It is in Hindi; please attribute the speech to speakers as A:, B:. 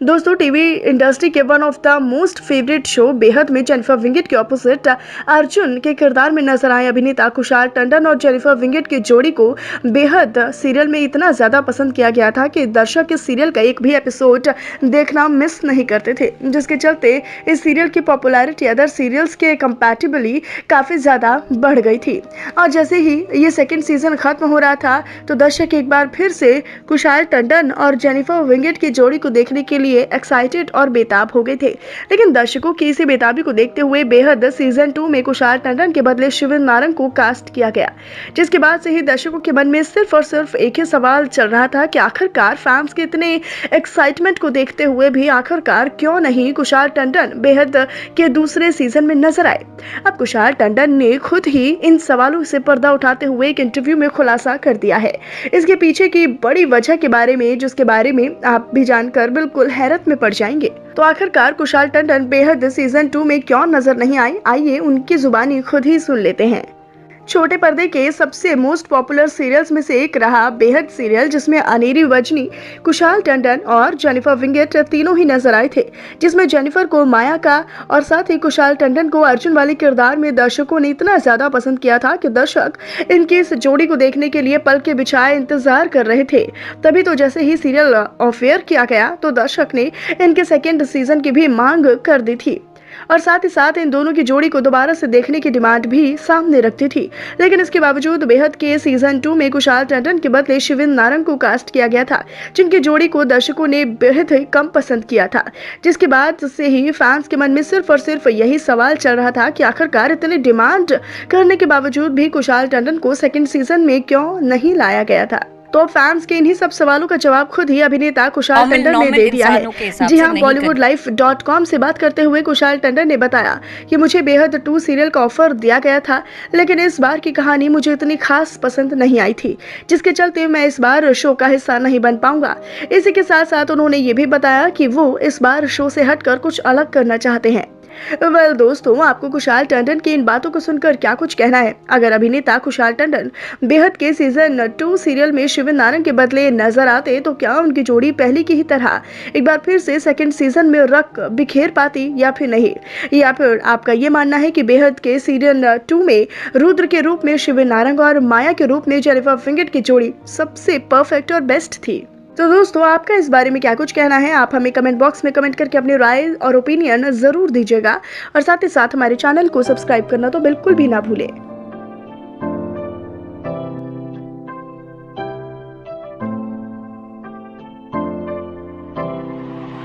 A: दोस्तों, टीवी इंडस्ट्री के one of the most favourite show बेहद में जेनिफर विंगेट के ऑपोजिट अर्जुन के किरदार में नजर आए अभिनेता कुशाल टंडन और जेनिफर विंगेट की जोड़ी को बेहद सीरियल में इतना ज़्यादा पसंद किया गया था कि दर्शक इस सीरियल का एक भी एपिसोड देखना मिस नहीं करते थे, जिसके चलते इस सीरियल की पॉपुलैरिटी अदर सीरियल्स के कंपैरेटिवली काफ़ी ज़्यादा बढ़ गई थी। और जैसे ही ये सेकेंड सीजन खत्म हो रहा था तो दर्शक एक बार फिर से कुशाल टंडन और जेनिफर विंगेट की जोड़ी को देखने के लिए एक्साइटेड और बेताब हो गए थे। लेकिन दर्शकों की इसी बेताबी को देखते हुए बेहद सीजन 2 में कुशाल टंडन के बदले शिविन नारंग को कास्ट किया गया, जिसके बाद से ही दर्शकों के मन में सिर्फ और सिर्फ एक ही सवाल चल रहा था कि आखिरकार फैंस के इतने एक्साइटमेंट को देखते हुए भी आखिरकार क्यों नहीं कुशाल टंडन बेहद के दूसरे सीजन में नजर आए। अब कुशाल टंडन ने खुद ही इन सवालों से पर्दा उठाते हुए एक इंटरव्यू में खुलासा कर दिया है इसके पीछे की बड़ी वजह के बारे में, जिसके बारे में आप भी जानकर बिल्कुल हैरत में पड़ जाएंगे। तो आखिरकार कुशाल टंडन बेहद सीजन 2 में क्यों नजर नहीं आए, आइए उनकी जुबानी खुद ही सुन लेते हैं। छोटे पर्दे के सबसे मोस्ट पॉपुलर सीरियल्स में से एक रहा बेहद सीरियल, जिसमें अनेरी वजनी, कुशाल टंडन और जेनिफर विंगेट तीनों ही नजर आए थे, जिसमें जेनिफर को माया का और साथ ही कुशाल टंडन को अर्जुन वाले किरदार में दर्शकों ने इतना ज्यादा पसंद किया था कि दर्शक इनकी इस जोड़ी को देखने के लिए पल के बिछाए इंतजार कर रहे थे। तभी तो जैसे ही सीरियल ऑफ एयर किया गया तो दर्शक ने इनके सेकेंड सीजन की भी मांग कर दी थी और साथ ही साथ इन दोनों की जोड़ी को दोबारा से देखने की डिमांड भी सामने रखती थी। लेकिन इसके बावजूद बेहद के सीजन 2 में कुशाल टंडन के बदले शिविन नारंग को कास्ट किया गया था, जिनकी जोड़ी को दर्शकों ने बेहद ही कम पसंद किया था, जिसके बाद से ही फैंस के मन में सिर्फ और सिर्फ यही सवाल चल रहा था कि आखिरकार इतने डिमांड करने के बावजूद भी कुशाल टंडन को सेकेंड सीजन में क्यों नहीं लाया गया था। तो फैंस के इन्हीं सब सवालों का जवाब खुद ही अभिनेता कुशाल टंडन ने दे दिया है। जी हाँ, bollywoodlife.com से बात करते हुए कुशाल टंडन ने बताया कि मुझे बेहद 2 सीरियल का ऑफर दिया गया था, लेकिन इस बार की कहानी मुझे इतनी खास पसंद नहीं आई थी, जिसके चलते मैं इस बार शो का हिस्सा नहीं बन पाऊंगा। इसी के साथ साथ उन्होंने ये भी बताया कि वो इस बार शो से हटकर कुछ अलग करना चाहते हैं। वेल दोस्तों, आपको कुशाल टंडन की इन बातों को सुनकर क्या कुछ कहना है? अगर अभिनेता कुशाल टंडन बेहद के सीजन 2 सीरियल में शिविन नारंग के बदले नजर आते तो क्या उनकी जोड़ी पहले की ही तरह एक बार फिर से सेकंड सीजन में रख बिखेर पाती या फिर नहीं? या फिर आपका ये मानना है कि बेहद के सीजन 2 में रुद्र के रूप में शिविन नारंग और माया के रूप में जेनिफर विंगेट की जोड़ी सबसे परफेक्ट और बेस्ट थी? तो दोस्तों, आपका इस बारे में क्या कुछ कहना है? आप हमें कमेंट बॉक्स में कमेंट करके अपनी राय और ओपिनियन जरूर दीजिएगा और साथ ही साथ हमारे चैनल को सब्सक्राइब करना तो बिल्कुल भी ना भूलें।